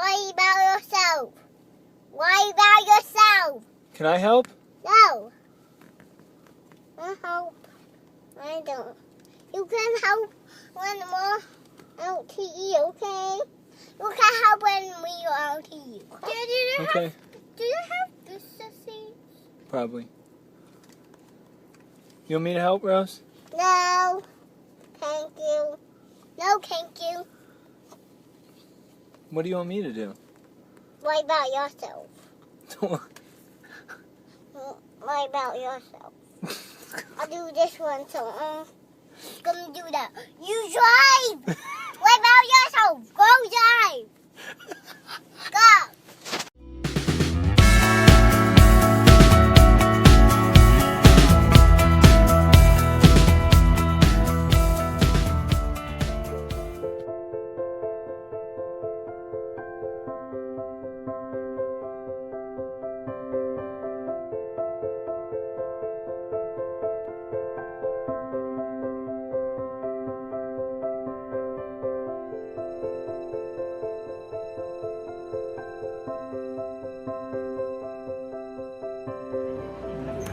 Worry about yourself. Worry about yourself. Can I help? No. I help. I don't. You can help when we're out to eat, okay? You can help when we are out to eat. Okay. Do you have booster seats? Probably. You want me to help, Rose? No. Thank you. No, thank you. What do you want me to do? Worry about yourself. Worry about yourself. I'll do this one, so I'm gonna do that. You drive! Worry about yourself. Go drive. Go.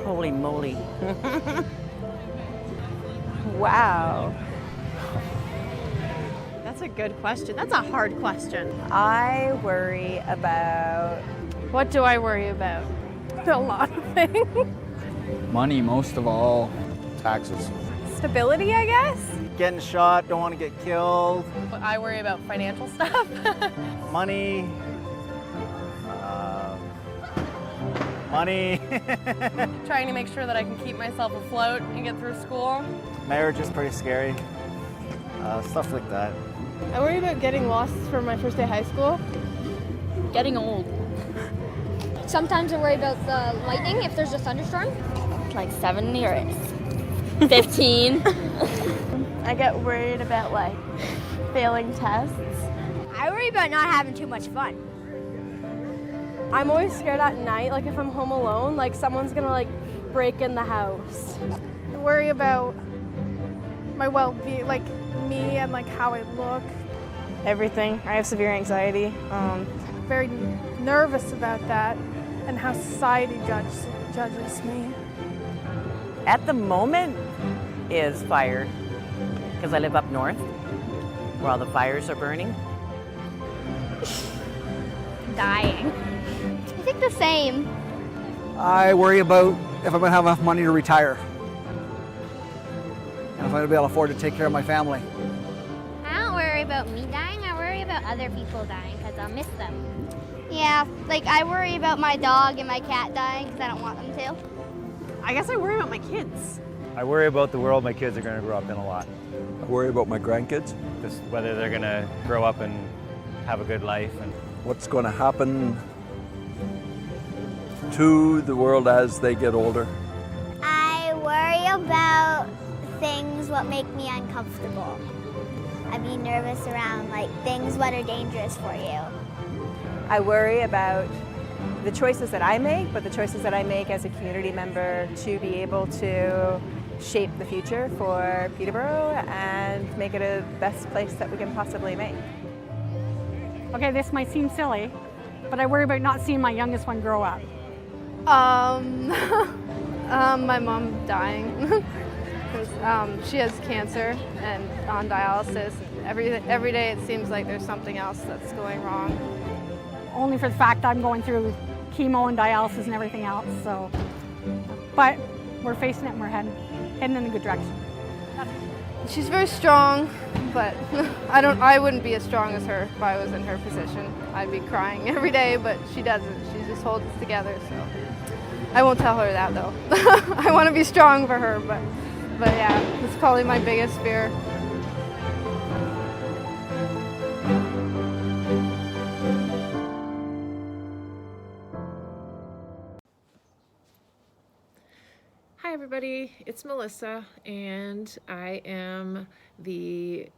Holy moly. Wow. That's a good question. That's a hard question. I worry about... What do I worry about? A lot of things. Money, most of all. Taxes. Stability, I guess. Getting shot, don't want to get killed. I worry about financial stuff. Money. Money. Trying to make sure that I can keep myself afloat and get through school. Marriage is pretty scary. Stuff like that. I worry about getting lost for my first day of high school. Getting old. Sometimes I worry about the lightning if there's a thunderstorm. Like 70 or 15. I get worried about like failing tests. I worry about not having too much fun. I'm always scared at night, like if I'm home alone, like someone's gonna like break in the house. I worry about my well-being, like me and like how I look. Everything. I have severe anxiety. Very nervous about that and how society judges me. At the moment is fire, because I live up north where all the fires are burning. Dying. I think the same. I worry about if I'm going to have enough money to retire. And if I'm going to be able to afford to take care of my family. I don't worry about me dying. I worry about other people dying because I'll miss them. Yeah, like I worry about my dog and my cat dying because I don't want them to. I guess I worry about my kids. I worry about the world my kids are going to grow up in a lot. I worry about my grandkids. Just whether they're going to grow up and have a good life. And What's going to happen to the world as they get older. I worry about things what make me uncomfortable. I be nervous around like things what are dangerous for you. I worry about the choices that I make, but the choices that I make as a community member to be able to shape the future for Peterborough and make it a best place that we can possibly make. Okay, this might seem silly, but I worry about not seeing my youngest one grow up. My mom dying. 'Cause, she has cancer and on dialysis. Every day it seems like there's something else that's going wrong. Only for the fact I'm going through chemo and dialysis and everything else, so. But we're facing it and we're heading in a good direction. She's very strong, but I wouldn't be as strong as her if I was in her position. I'd be crying every day, but she doesn't. She just holds it together, so. I won't tell her that though. I want to be strong for her, but yeah, it's probably my biggest fear. Hi everybody, it's Melissa and I am the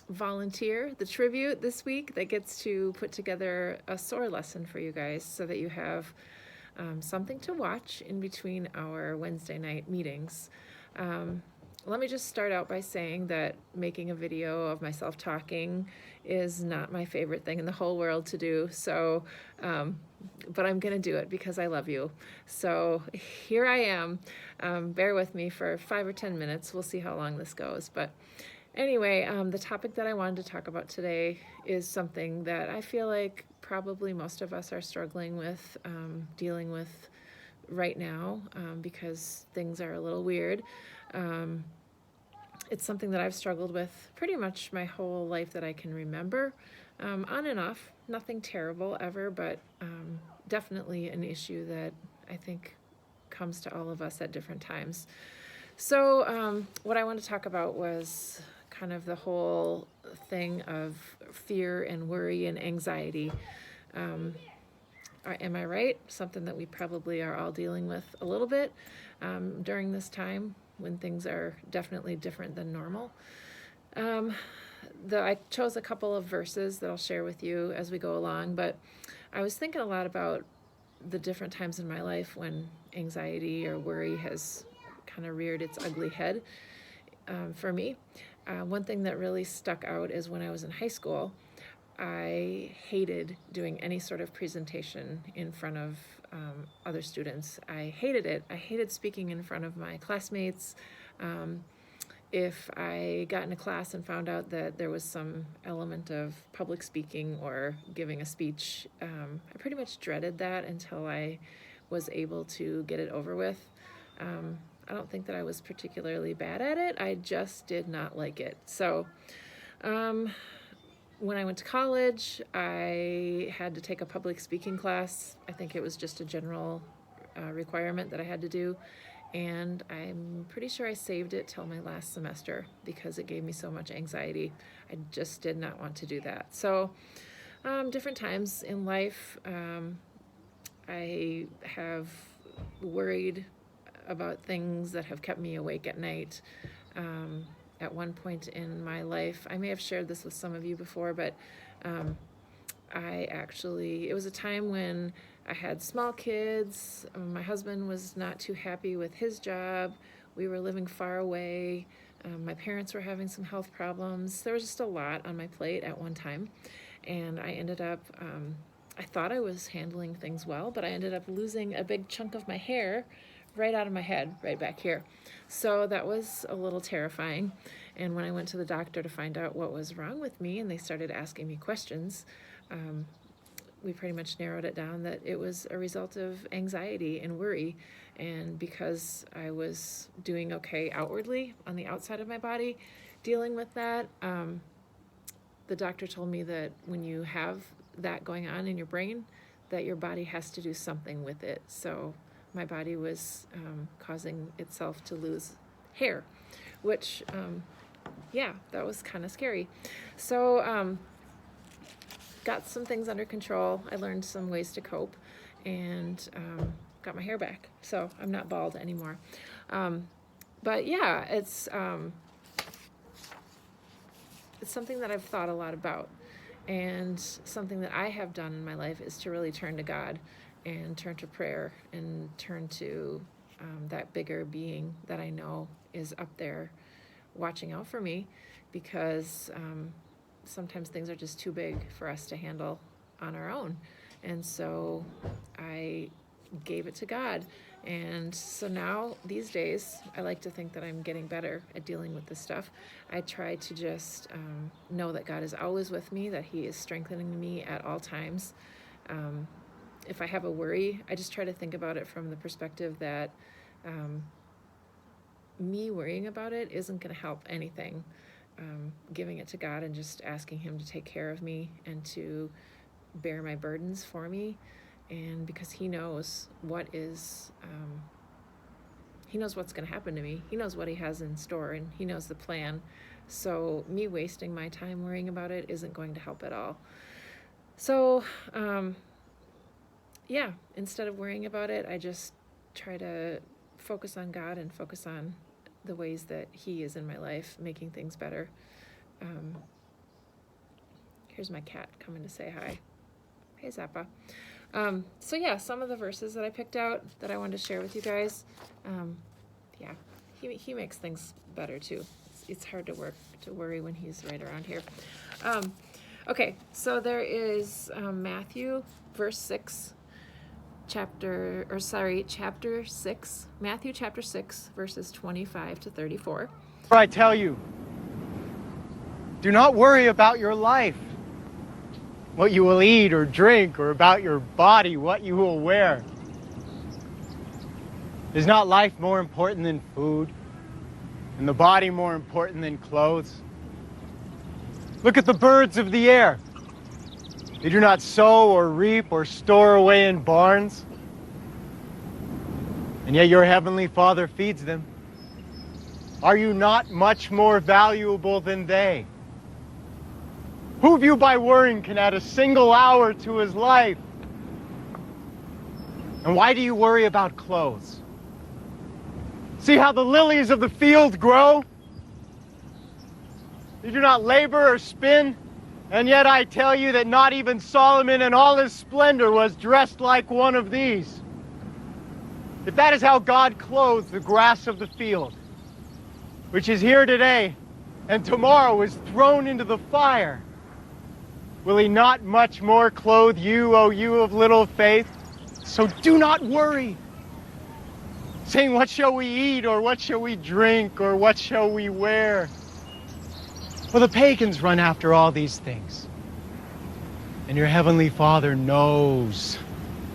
volunteer, the tribute this week that gets to put together a SOAR lesson for you guys so that you have something to watch in between our Wednesday night meetings. let me just start out by saying that making a video of myself talking is not my favorite thing in the whole world to do. So, but I'm gonna do it because I love you. So here I am. Bear with me for 5 or 10 minutes. We'll see how long this goes. But anyway, the topic that I wanted to talk about today is something that I feel like probably most of us are struggling with, dealing with right now, because things are a little weird. It's something that I've struggled with pretty much my whole life that I can remember, on and off, nothing terrible ever, but definitely an issue that I think comes to all of us at different times. So what I want to talk about was kind of the whole thing of fear and worry and anxiety. Am I right? Something that we probably are all dealing with a little bit during this time when things are definitely different than normal. I chose a couple of verses that I'll share with you as we go along, but I was thinking a lot about the different times in my life when anxiety or worry has kind of reared its ugly head for me. One thing that really stuck out is when I was in high school, I hated doing any sort of presentation in front of other students. I hated it. I hated speaking in front of my classmates. If I got in a class and found out that there was some element of public speaking or giving a speech, I pretty much dreaded that until I was able to get it over with. I don't think that I was particularly bad at it. I just did not like it. So when I went to college, I had to take a public speaking class. I think it was just a general requirement that I had to do. And I'm pretty sure I saved it till my last semester because it gave me so much anxiety. I just did not want to do that. So different times in life, I have worried about things that have kept me awake at night. At one point in my life, I may have shared this with some of you before, but it was a time when I had small kids. My husband was not too happy with his job. We were living far away. My parents were having some health problems. There was just a lot on my plate at one time. And I ended up, I thought I was handling things well, but I ended up losing a big chunk of my hair right out of my head, right back here. So that was a little terrifying. And when I went to the doctor to find out what was wrong with me and they started asking me questions, we pretty much narrowed it down that it was a result of anxiety and worry. And because I was doing okay outwardly on the outside of my body, dealing with that, the doctor told me that when you have that going on in your brain, that your body has to do something with it. So my body was causing itself to lose hair, which, yeah, that was kind of scary. So got some things under control. I learned some ways to cope and got my hair back. So I'm not bald anymore. But yeah, it's something that I've thought a lot about. And something that I have done in my life is to really turn to God and turn to prayer and turn to that bigger being that I know is up there watching out for me, because sometimes things are just too big for us to handle on our own. And so I gave it to God. And so now, these days, I like to think that I'm getting better at dealing with this stuff. I try to just know that God is always with me, that He is strengthening me at all times. If I have a worry, I just try to think about it from the perspective that me worrying about it isn't going to help anything. Giving it to God and just asking Him to take care of me and to bear my burdens for me. And because He knows what is, He knows what's going to happen to me. He knows what He has in store, and He knows the plan. So me wasting my time worrying about it isn't going to help at all. So, yeah, instead of worrying about it, I just try to focus on God and focus on the ways that He is in my life, making things better. Here's my cat coming to say hi. Hey, Zappa. So yeah, some of the verses that I picked out that I wanted to share with you guys. Yeah, he makes things better too. It's hard to worry when he's right around here. Okay, so there is Matthew verse 6, chapter 6, Matthew chapter 6, verses 25 to 34. I tell you, do not worry about your life, what you will eat or drink, or about your body, what you will wear. Is not life more important than food, and the body more important than clothes? Look at the birds of the air. They do not sow or reap or store away in barns, and yet your heavenly Father feeds them. Are you not much more valuable than they? Who of you by worrying can add a single hour to his life? And why do you worry about clothes? See how the lilies of the field grow? They do not labor or spin, and yet I tell you that not even Solomon in all his splendor was dressed like one of these. If that is how God clothes the grass of the field, which is here today and tomorrow is thrown into the fire, will he not much more clothe you, O you of little faith? So do not worry, saying, what shall we eat, or what shall we drink, or what shall we wear? For the pagans run after all these things, and your heavenly Father knows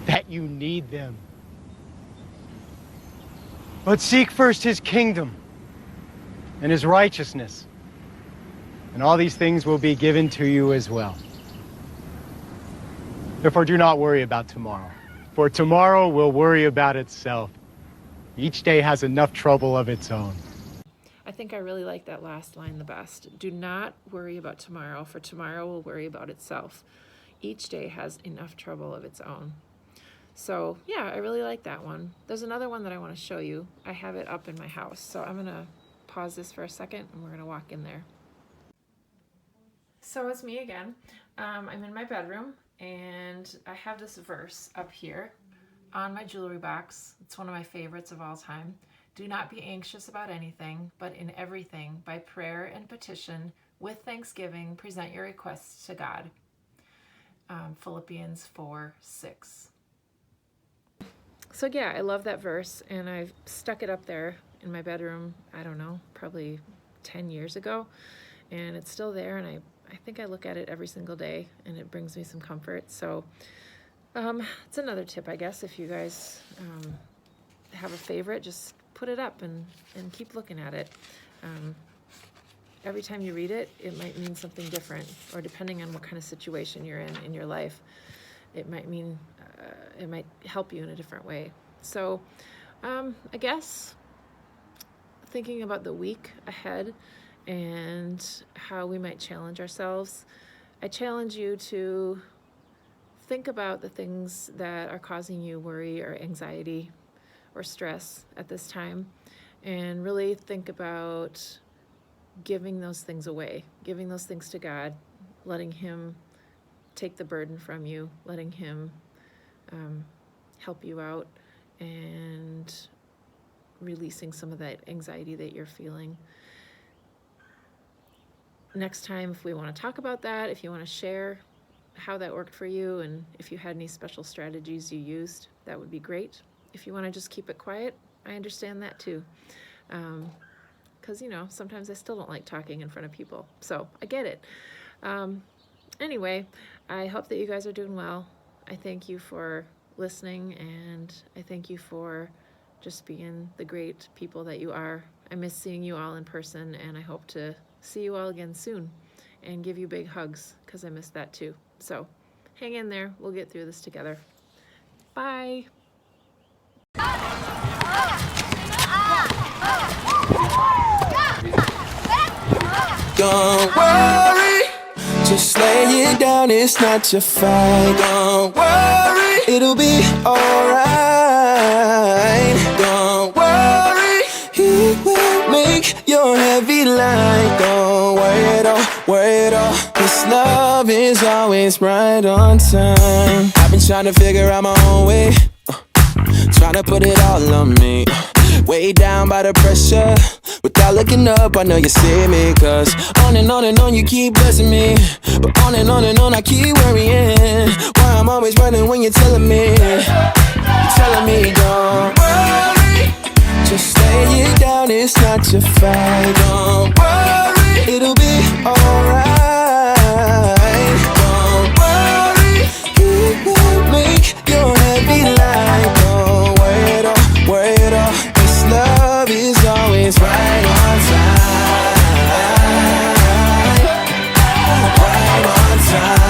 that you need them. But seek first his kingdom and his righteousness, and all these things will be given to you as well. Therefore, do not worry about tomorrow, for tomorrow will worry about itself. Each day has enough trouble of its own. I think I really like that last line the best. Do not worry about tomorrow, for tomorrow will worry about itself. Each day has enough trouble of its own. So yeah, I really like that one. There's another one that I want to show you. I have it up in my house, so I'm gonna pause this for a second and we're gonna walk in there. So it's me again. I'm in my bedroom and I have this verse up here on my jewelry box. It's one of my favorites of all time. Do not be anxious about anything, but in everything, by prayer and petition, with thanksgiving, present your requests to God. Philippians 4:6. So yeah, I love that verse, and I've stuck it up there in my bedroom, I don't know, probably 10 years ago, and it's still there, and I think I look at it every single day, and it brings me some comfort. So it's another tip, I guess, if you guys have a favorite, just put it up and keep looking at it. Every time you read it, it might mean something different, or depending on what kind of situation you're in your life, it might mean, it might help you in a different way. So I guess thinking about the week ahead and how we might challenge ourselves, I challenge you to think about the things that are causing you worry or anxiety or stress at this time, and really think about giving those things away, giving those things to God, letting him take the burden from you, letting him help you out, and releasing some of that anxiety that you're feeling. Next time, if we want to talk about that, if you want to share how that worked for you, and if you had any special strategies you used, that would be great. If you want to just keep it quiet, I understand that too. Because, you know, sometimes I still don't like talking in front of people. So I get it. Anyway, I hope that you guys are doing well. I thank you for listening, and I thank you for just being the great people that you are. I miss seeing you all in person, and I hope to see you all again soon and give you big hugs, because I miss that too. So hang in there. We'll get through this together. Bye. Don't worry, just lay it down, it's not your fight. Don't worry, it'll be alright. Don't worry, he will make your heavy light. Don't worry at all, worry at all. This love is always right on time. I've been trying to figure out my own way, trying to put it all on me. Way down by the pressure. Without looking up, I know you see me. Cause on and on you keep blessing me. But on and on I keep worrying. Why I'm always running when you're telling me. You're telling me don't worry. Just lay it down, it's not your fight. Don't worry, it'll be alright. Don't worry, He will make your heavy life. Don't worry at all, worry at all. This love is always right on time. Right on time.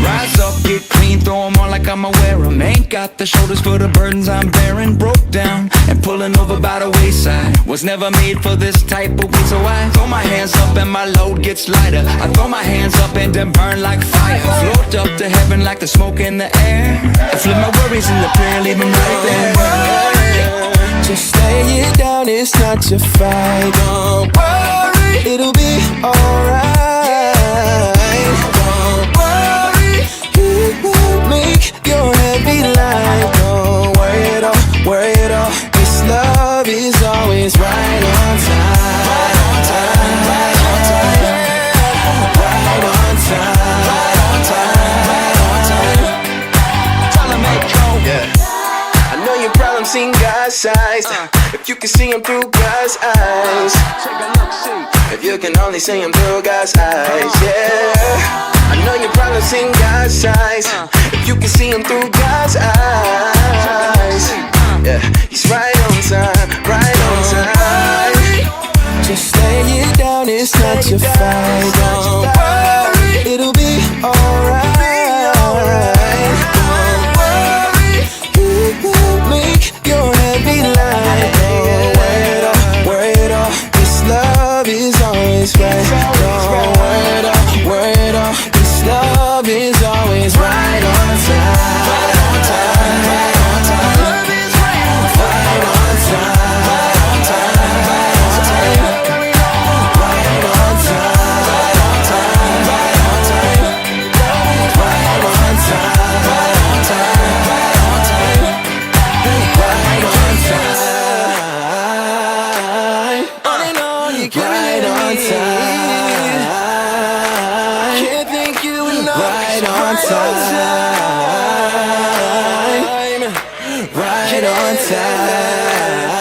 Rise up, get clean, throw 'em on like I'ma wear 'em. Ain't got the shoulders for the burdens I'm bearing. Broke down and pulling over by the wayside. Was never made for this type of weight, so I throw my hands up and my load gets lighter. I throw my hands up and then burn like fire. Float up to heaven like the smoke in the air. I flip my worries into prayer, leave 'em right there. Just lay it down, it's not your fight. Don't worry, it'll be alright. Don't worry, He will make your heavy life. Don't worry at all, worry at all. This love is always right on time. Right on time, right on time. Right on time, right on time, right on time. Time to make home. Yeah. I know your problems seem God-sized. If you can see them through God's eyes. Take a look, see. If you can only see them through God's eyes, yeah. I know your problems seem God-sized. If you can see them through God's eyes, yeah. He's right on time, right on time. Just lay it down, it's not your fight. Don't worry, it'll be alright. Don't worry, He will make your heavy life. Don't worry at all, worry at all. This love is always right. Don't worry at all, worry at all. This love is always right on time. Right on time, right on time. Love is right on time. Right on time, right on time, right on time. Right on time, right on time, right on time. Right on time, right on time, right on time. Right on time. On and on, you can't right on time. Can't thank you enough. Right on time. Right on time.